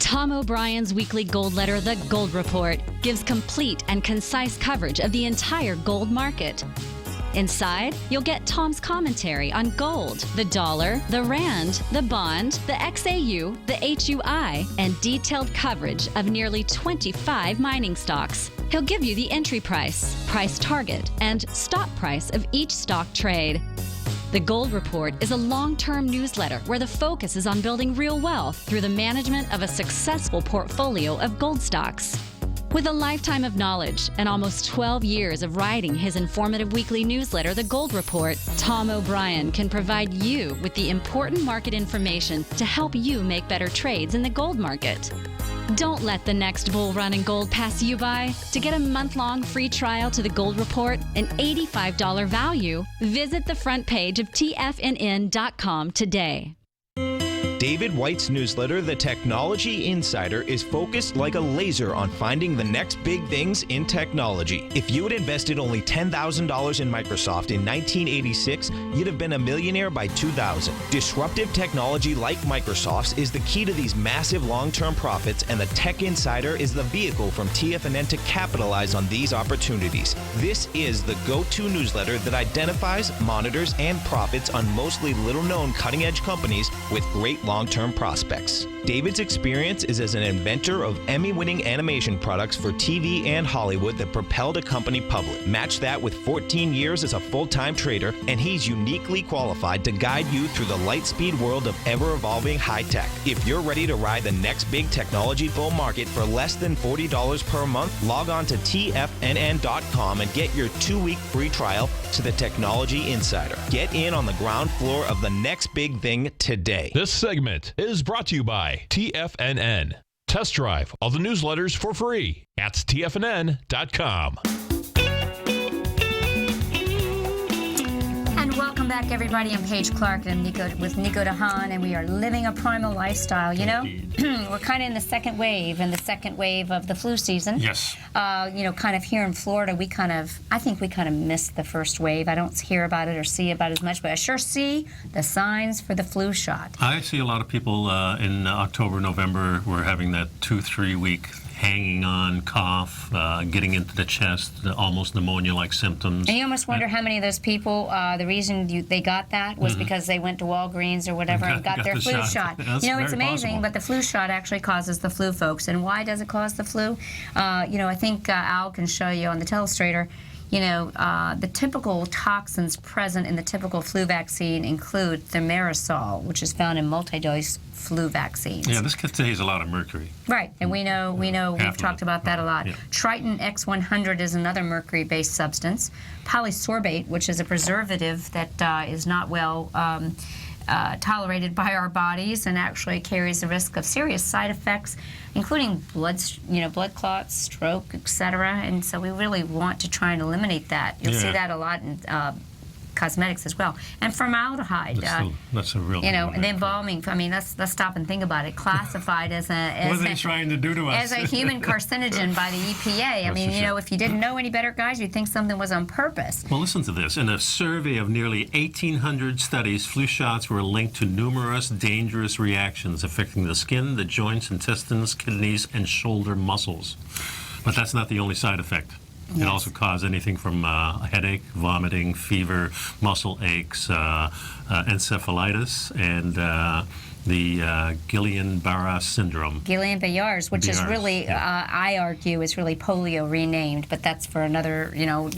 Tom O'Brien's weekly gold letter, The Gold Report, gives complete and concise coverage of the entire gold market. Inside, you'll get Tom's commentary on gold, the dollar, the rand, the bond, the XAU, the HUI, and detailed coverage of nearly 25 mining stocks. He'll give you the entry price, price target, and stop price of each stock trade. The Gold Report is a long-term newsletter where the focus is on building real wealth through the management of a successful portfolio of gold stocks. With a lifetime of knowledge and almost 12 years of writing his informative weekly newsletter, The Gold Report, Tom O'Brien can provide you with the important market information to help you make better trades in the gold market. Don't let the next bull run in gold pass you by. To get a month-long free trial to The Gold Report, an $85 value, visit the front page of TFNN.com today. David White's newsletter, The Technology Insider, is focused like a laser on finding the next big things in technology. If you had invested only $10,000 in Microsoft in 1986, you'd have been a millionaire by 2000. Disruptive technology like Microsoft's is the key to these massive long-term profits, and the Tech Insider is the vehicle from TFNN to capitalize on these opportunities. This is the go-to newsletter that identifies, monitors, and profits on mostly little-known cutting-edge companies with great long-term prospects. David's experience is as an inventor of Emmy-winning animation products for TV and Hollywood that propelled a company public. Match that with 14 years as a full-time trader, and he's uniquely qualified to guide you through the light-speed world of ever-evolving high-tech. If you're ready to ride the next big technology bull market for less than $40 per month, log on to TFNN.com and get your 2-week free trial to the Technology Insider. Get in on the ground floor of the next big thing today. This segment is brought to you by TFNN. Test drive all the newsletters for free at TFNN.com. And welcome back, everybody. I'm Paige Clarke, and I'm Nico with Nico to Haan, and we are living a primal lifestyle. You know, we're kind of in the second wave, of the flu season. Yes. Kind of here in Florida, I think we kind of missed the first wave. I don't hear about it or see about it as much, but I sure see the signs for the flu shot. I see a lot of people in October, November, were having that 2-3 week hanging on cough, getting into the chest, almost pneumonia-like symptoms. And you almost wonder how many of those people, the reason they got that was because they went to Walgreens or whatever and got their flu shot. It's amazing, but the flu shot actually causes the flu, folks. And why does it cause the flu? I think Al can show you on the telestrator. The typical toxins present in the typical flu vaccine include thimerosal, which is found in multi-dose flu vaccines. Yeah, this contains a lot of mercury. Right, and we know we've talked about that a lot. Yeah. Triton X100 is another mercury-based substance. Polysorbate, which is a preservative that is not well tolerated by our bodies and actually carries the risk of serious side effects, including blood clots, stroke, etc. And so we really want to try and eliminate that. You'll see that a lot in cosmetics as well. And formaldehyde. That's a real and embalming. I mean, let's stop and think about it. Classified as what are they trying to do to us? As a human carcinogen by the EPA. I mean, if you didn't know any better, guys, you'd think something was on purpose. Well, listen to this. In a survey of nearly 1,800 studies, flu shots were linked to numerous dangerous reactions affecting the skin, the joints, intestines, kidneys, and shoulder muscles. But that's not the only side effect. It also causes anything from headache, vomiting, fever, muscle aches, encephalitis, and the Guillain-Barré syndrome. Guillain-Barré, which is really, I argue, is really polio renamed, but that's for another,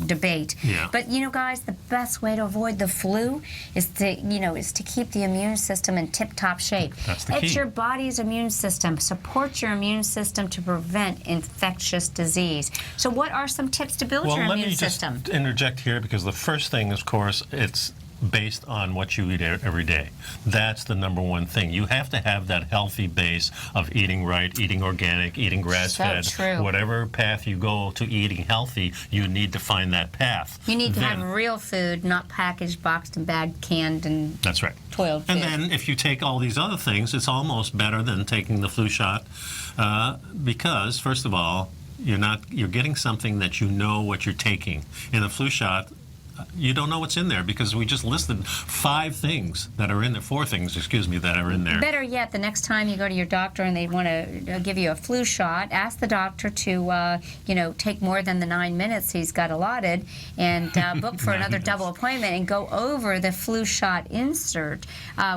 debate. Yeah. But guys, the best way to avoid the flu is to keep the immune system in tip-top shape. That's the key. It's your body's immune system. Support your immune system to prevent infectious disease. So, what are some tips to build your immune system? Well, let me just interject here, because the first thing, of course, it's based on what you eat every day. That's the number one thing. You have to have that healthy base of eating right, eating organic, eating grass-fed. So true. Whatever path you go to eating healthy, you need to find that path. You need to have real food, not packaged, boxed, and bagged, canned, and that's right. toiled food. And then if you take all these other things, it's almost better than taking the flu shot because, first of all, you're getting something that you know what you're taking. In the flu shot, you don't know what's in there because we just listed 5 things that are in there, 4 things, excuse me, that are in there. Better yet, the next time you go to your doctor and they want to give you a flu shot, ask the doctor to, take more than the 9 minutes he's got allotted and book for another double appointment and go over the flu shot insert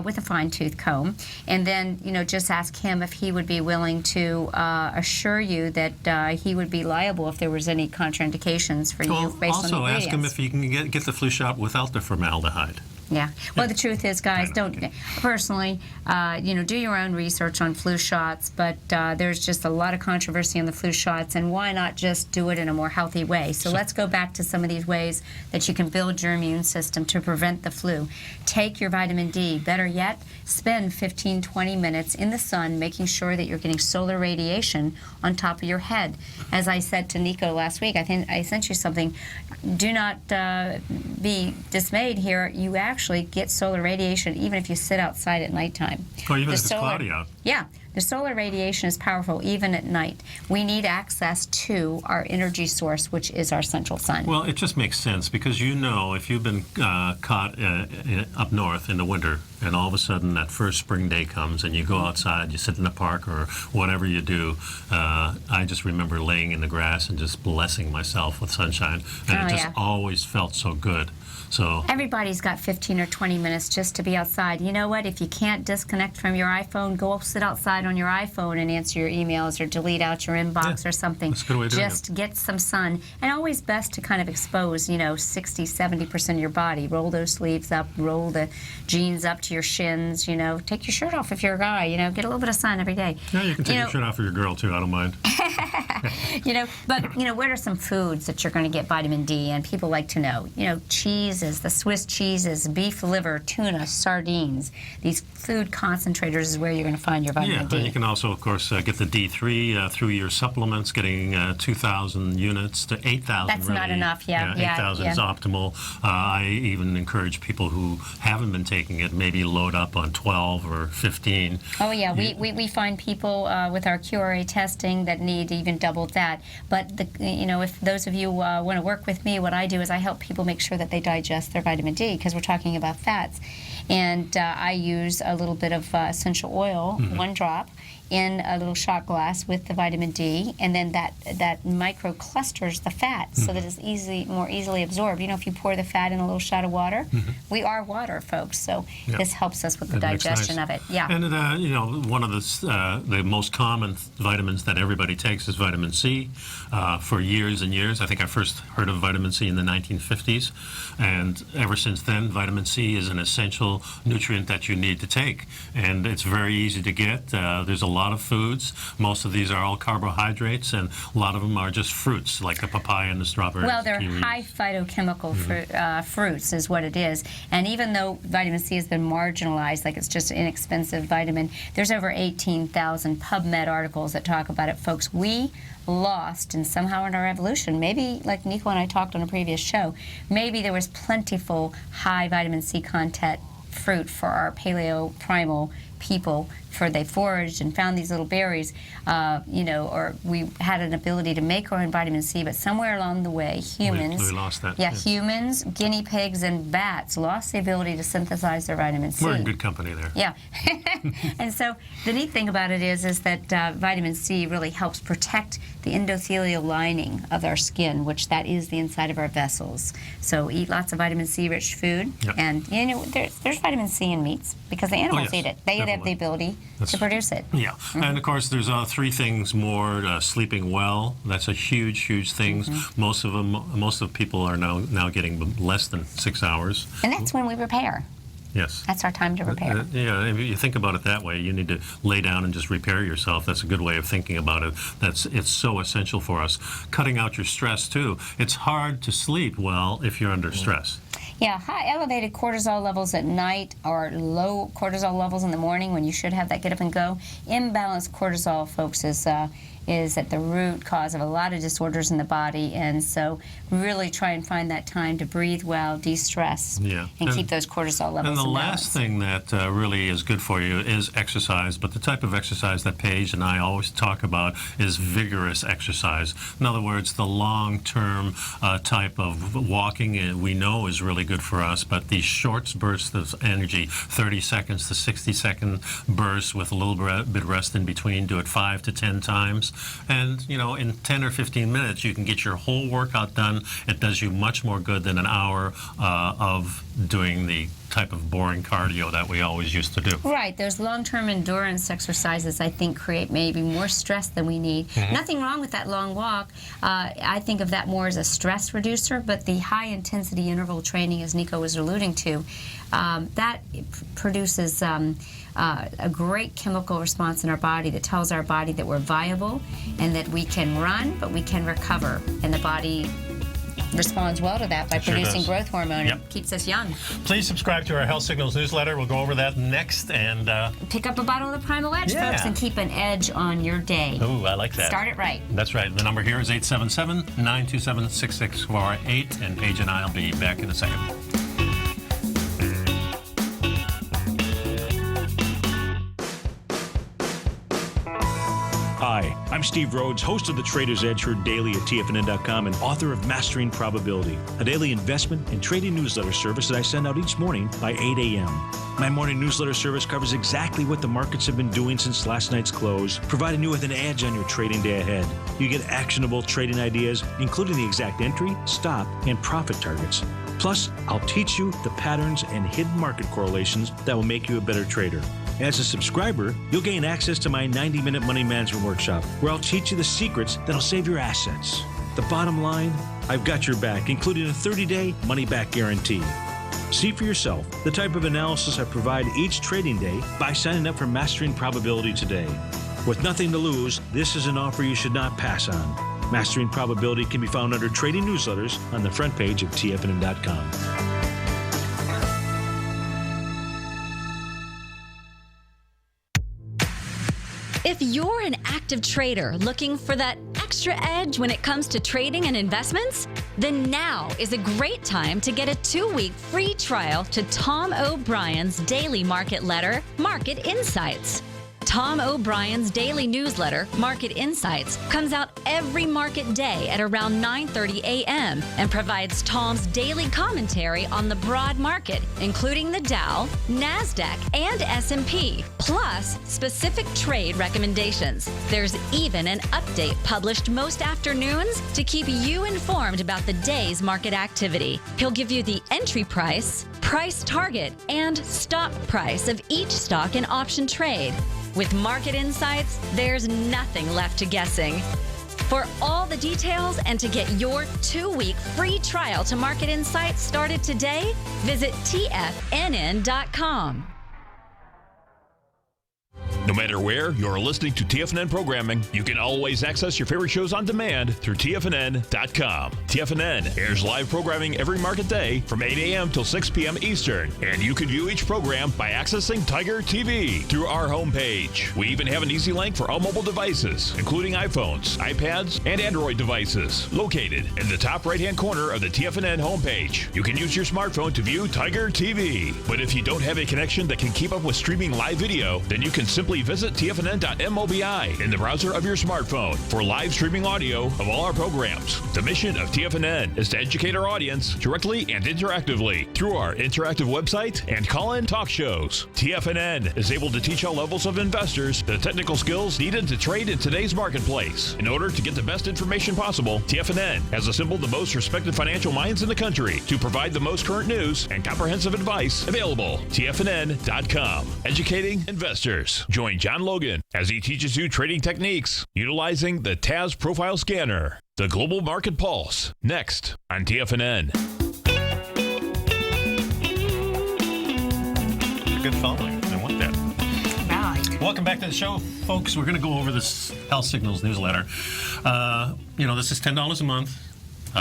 with a fine-tooth comb. And then, just ask him if he would be willing to assure you that he would be liable if there was any contraindications for you based on the also ask him ingredients. if he can get the flu shot without the formaldehyde. Yeah. Well, the truth is, guys, don't personally, do your own research on flu shots, but there's just a lot of controversy on the flu shots, and why not just do it in a more healthy way? So let's go back to some of these ways that you can build your immune system to prevent the flu. Take your vitamin D. Better yet, spend 15, 20 minutes in the sun making sure that you're getting solar radiation on top of your head. As I said to Nico last week, I think I sent you something. Do not be dismayed here. You actually get solar radiation even if you sit outside at nighttime. Or even if it's cloudy out. Yeah. The solar radiation is powerful even at night. We need access to our energy source, which is our central sun. Well, it just makes sense because if you've been caught up north in the winter and all of a sudden that first spring day comes and you go outside, you sit in the park or whatever you do, I just remember laying in the grass and just blessing myself with sunshine. And it just always felt so good. So everybody's got 15 or 20 minutes just to be outside. You know what? If you can't disconnect from your iPhone, go sit outside on your iPhone and answer your emails or delete out your inbox or something. That's a good way of doing just get some sun. And always best to kind of expose, 60, 70% of your body. Roll those sleeves up, roll the jeans up to your shins, take your shirt off if you're a guy, get a little bit of sun every day. Yeah, you can take your shirt off for your girl too, I don't mind. What are some foods that you're going to get vitamin D? And people like to know, cheeses, the Swiss cheeses, beef liver, tuna, sardines. These food concentrators is where you're going to find your vitamin D. You can also, of course, get the D3 through your supplements, getting 2,000 units to 8,000. That's really. not enough, yeah. 8,000 is optimal. I even encourage people who haven't been taking it, maybe load up on 12 or 15. Oh, yeah. We find people with our QRA testing that need even double that. But, if those of you want to work with me, what I do is I help people make sure that they digest their vitamin D because we're talking about fats. And I use a little bit of essential oil, 1 drop, in a little shot glass with the vitamin D, and then that micro clusters the fat so that it's more easily absorbed. If you pour the fat in a little shot of water, we are water, folks, so this helps us with the digestion of it. Yeah. And one of the most common vitamins that everybody takes is vitamin C. For years and years, I think I first heard of vitamin C in the 1950s, and ever since then, vitamin C is an essential nutrient that you need to take, and it's very easy to get. There's a lot of foods. Most of these are all carbohydrates, and a lot of them are just fruits, like the papaya and the strawberries. Well, they're kiwis. high phytochemical fruits is what it is. And even though vitamin C has been marginalized, like it's just an inexpensive vitamin, there's over 18,000 PubMed articles that talk about it, folks. We lost, and somehow in our evolution, maybe like Nico and I talked on a previous show, maybe there was plentiful high vitamin C content fruit for our paleo primal people, for they foraged and found these little berries, or we had an ability to make our own vitamin C, but somewhere along the way, humans, we lost that. Yeah, humans, guinea pigs, and bats lost the ability to synthesize their vitamin C. We're in good company there. Yeah. And so the neat thing about it is that vitamin C really helps protect the endothelial lining of our skin, which that is the inside of our vessels. So eat lots of vitamin C-rich food, and there's vitamin C in meats because the animals eat it. They have the ability to produce it. Yeah, and of course there's 3 things more. Sleeping well, that's a huge, huge thing. Most of people are now getting less than 6 hours. And that's when we repair. Yes. That's our time to repair. If you think about it that way, you need to lay down and just repair yourself. That's a good way of thinking about it. It's so essential for us. Cutting out your stress, too. It's hard to sleep well if you're under stress. Yeah, high elevated cortisol levels at night or low cortisol levels in the morning when you should have that get up and go. Imbalanced cortisol, folks, is at the root cause of a lot of disorders in the body, and so really try and find that time to breathe well, de-stress, and keep those cortisol levels. And the in last balance. thing that really is good for you is exercise, but the type of exercise that Paige and I always talk about is vigorous exercise. In other words, the long-term type of walking we know is really good for us, but these short bursts of energy, 30 seconds to 60-second bursts with a little bit of rest in between, do it 5 to 10 times. And, you know, in 10 or 15 minutes, you can get your whole workout done. It does you much more good than an hour of doing the type of boring cardio that we always used to do. Right. Those long-term endurance exercises, I think, create maybe more stress than we need. Nothing wrong with that long walk. I think of that more as a stress reducer, but the high-intensity interval training, as Nico was alluding to, that produces a great chemical response in our body that tells our body that we're viable and that we can run, but we can recover. And the body responds well to that by producing growth hormone. It keeps us young. Please subscribe to our Health Signals newsletter. We'll go over that next. And pick up a bottle of the Primal Edge, folks, and keep an edge on your day. Ooh, I like that. Start it right. That's right. The number here is 877-927-6648, and Paige and I will be back in a second. Hi, I'm Steve Rhodes, host of The Trader's Edge, heard daily at TFNN.com and author of Mastering Probability, a daily investment and trading newsletter service that I send out each morning by 8 a.m. My morning newsletter service covers exactly what the markets have been doing since last night's close, providing you with an edge on your trading day ahead. You get actionable trading ideas, including the exact entry, stop, and profit targets. Plus, I'll teach you the patterns and hidden market correlations that will make you a better trader. As a subscriber, you'll gain access to my 90-minute money management workshop, where I'll teach you the secrets that'll save your assets. The bottom line, I've got your back, including a 30-day money-back guarantee. See for yourself the type of analysis I provide each trading day by signing up for Mastering Probability today. With nothing to lose, this is an offer you should not pass on. Mastering Probability can be found under Trading Newsletters on the front page of TFNN.com. If you're an active trader looking for that extra edge when it comes to trading and investments, then now is a great time to get a 2-week free trial to Tom O'Brien's daily market letter, Market Insights. Tom O'Brien's daily newsletter, Market Insights, comes out every market day at around 9:30 a.m. and provides Tom's daily commentary on the broad market, including the Dow, NASDAQ, and S&P, plus specific trade recommendations. There's even an update published most afternoons to keep you informed about the day's market activity. He'll give you the entry price, price target, and stop price of each stock and option trade. With Market Insights, there's nothing left to guessing. For all the details and to get your 2-week free trial to Market Insights started today, visit TFNN.com. No matter where you're listening to TFNN programming, you can always access your favorite shows on demand through TFNN.com. TFNN airs live programming every market day from 8 a.m. till 6 p.m. Eastern, and you can view each program by accessing Tiger TV through our homepage. We even have an easy link for all mobile devices, including iPhones, iPads, and Android devices, located in the top right-hand corner of the TFNN homepage. You can use your smartphone to view Tiger TV. But if you don't have a connection that can keep up with streaming live video, then you can simply visit TFNN.mobi in the browser of your smartphone for live streaming audio of all our programs. The mission of TFNN is to educate our audience directly and interactively through our interactive website and call-in talk shows. TFNN is able to teach all levels of investors the technical skills needed to trade in today's marketplace. In order to get the best information possible, TFNN has assembled the most respected financial minds in the country to provide the most current news and comprehensive advice available. TFNN.com, educating investors. Join John Logan as he teaches you trading techniques utilizing the TAS Profile Scanner. The Global Market Pulse, next on TFNN. Good following. I want that. Right. Welcome back to the show, folks. We're going to go over this Health Signals newsletter. This is $10 a month.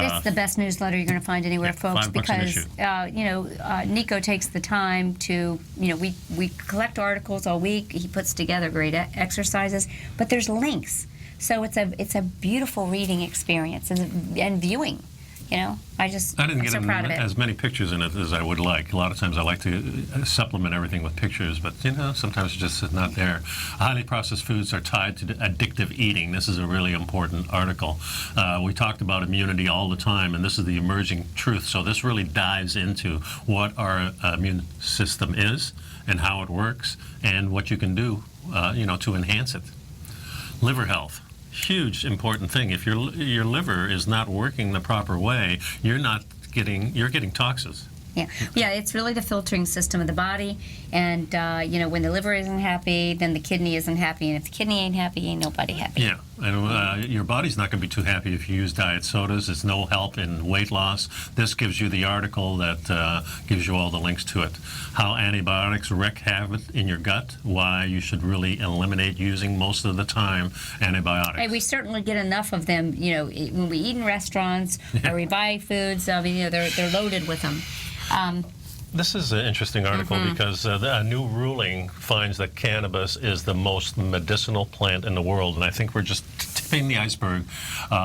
It's the best newsletter you're going to find anywhere, folks, $5 an because issue. Nico takes the time to, we collect articles all week. He puts together great exercises, but there's links, so it's a beautiful reading experience and viewing. I'm didn't so get proud of it. as many pictures in it as I would like. A lot of times I like to supplement everything with pictures, but sometimes it's just not there. Highly processed foods are tied to addictive eating. This is a really important article. We talked about immunity all the time, and this is the emerging truth. So this really dives into what our immune system is and how it works and what you can do, to enhance it. Liver health. Huge important thing. If your liver is not working the proper way, you're getting toxins. Yeah, it's really the filtering system of the body, and when the liver isn't happy, then the kidney isn't happy, and if the kidney ain't happy, ain't nobody happy. Yeah, and your body's not going to be too happy if you use diet sodas. It's no help in weight loss. This gives you the article that gives you all the links to it. How antibiotics wreak havoc in your gut, why you should really eliminate using most of the time antibiotics. Hey, we certainly get enough of them, when we eat in restaurants or we buy foods, they're loaded with them. This is an interesting article because a new ruling finds that cannabis is the most medicinal plant in the world, and I think we're just tipping the iceberg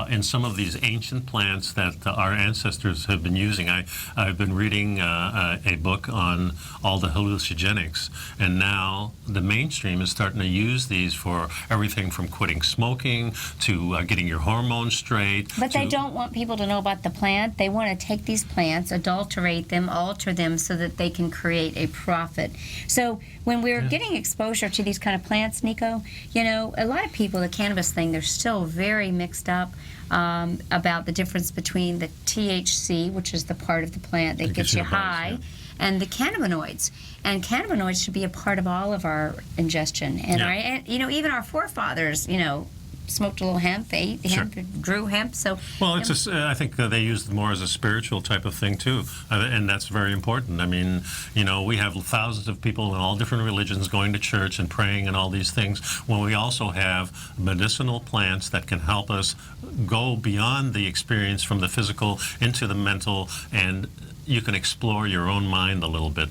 in some of these ancient plants that our ancestors have been using. I've been reading a book on all the hallucinogenics, and now the mainstream is starting to use these for everything from quitting smoking to getting your hormones straight. But they don't want people to know about the plant. They want to take these plants, adulterate them, alter them so that they can create a profit. So when we're getting exposure to these kind of plants, Nico, a lot of people, the cannabis thing, they're still very mixed up about the difference between the THC, which is the part of the plant that gets you high, and the cannabinoids. And cannabinoids should be a part of all of our ingestion. And even our forefathers, smoked a little hemp, ate hemp, grew hemp. So well, I think they use it more as a spiritual type of thing too, and that's very important. I mean, we have thousands of people in all different religions going to church and praying and all these things, when we also have medicinal plants that can help us go beyond the experience from the physical into the mental, and you can explore your own mind a little bit.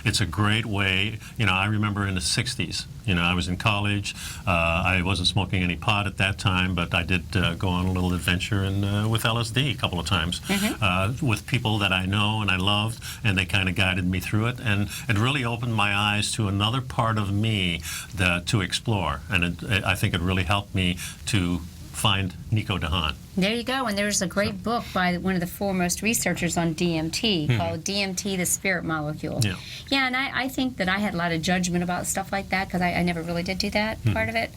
It's a great way. I remember in the 60s, I was in college. I wasn't smoking any pot at that time, but I did go on a little adventure with LSD a couple of times with people that I know and I loved, and they kind of guided me through it. And it really opened my eyes to another part of me to explore. And I think it really helped me to find Nico de Haan. There you go, and there's a great book by one of the foremost researchers on DMT called DMT, the Spirit Molecule. Yeah, and I think that I had a lot of judgment about stuff like that because I never really did do that part of it,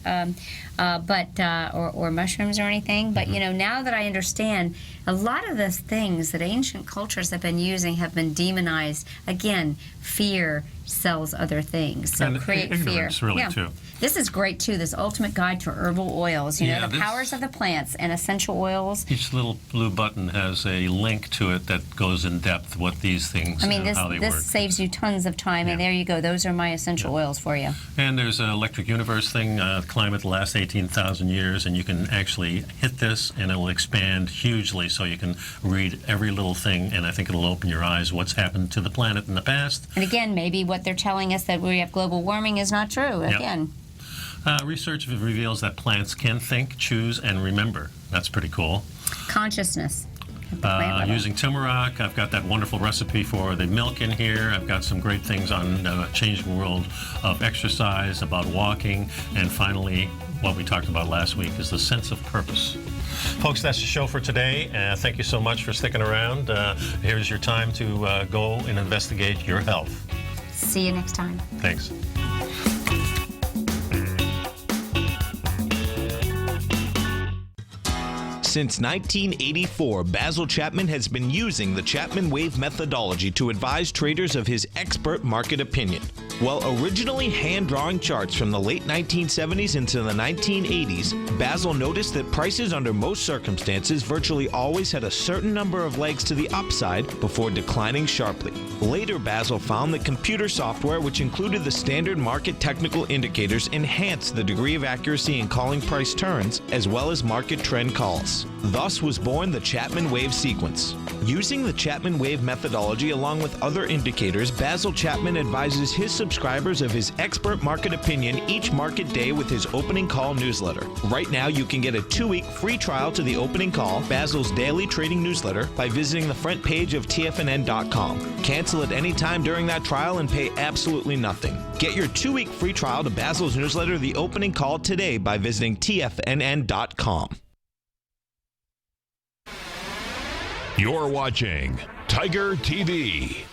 or mushrooms or anything. But now that I understand, a lot of the things that ancient cultures have been using have been demonized. Again, fear sells other things, so and create fear. Really, too. This is great too. This ultimate guide to herbal oils. The powers of the plants and essential oils. Each little blue button has a link to it that goes in depth what these things, how they work. This saves you tons of time, and there you go. Those are my essential oils for you. And there's an electric universe thing, climate lasts 18,000 years, and you can actually hit this, and it will expand hugely. So you can read every little thing, and I think it'll open your eyes what's happened to the planet in the past. And again, maybe what they're telling us that we have global warming is not true. Again. Research reveals that plants can think, choose, and remember. That's pretty cool. Consciousness. Using turmeric, I've got that wonderful recipe for the milk in here. I've got some great things on changing the world of exercise, about walking, and finally, what we talked about last week is the sense of purpose. Folks, that's the show for today. Thank you so much for sticking around. Here's your time to go and investigate your health. See you next time. Thanks. Since 1984, Basil Chapman has been using the Chapman Wave methodology to advise traders of his expert market opinion. While originally hand-drawing charts from the late 1970s into the 1980s, Basil noticed that prices under most circumstances virtually always had a certain number of legs to the upside before declining sharply. Later, Basil found that computer software, which included the standard market technical indicators, enhanced the degree of accuracy in calling price turns, as well as market trend calls. sequence. Thus was born the Chapman Wave sequence. Using the Chapman Wave methodology along with other indicators, Basil Chapman advises his subscribers of his expert market opinion each market day with his opening call newsletter. Right now, you can get a 2-week free trial to the opening call, Basil's daily trading newsletter, by visiting the front page of TFNN.com. Cancel at any time during that trial and pay absolutely nothing. Get your 2-week free trial to Basil's newsletter, The Opening Call, today by visiting TFNN.com. You're watching Tiger TV.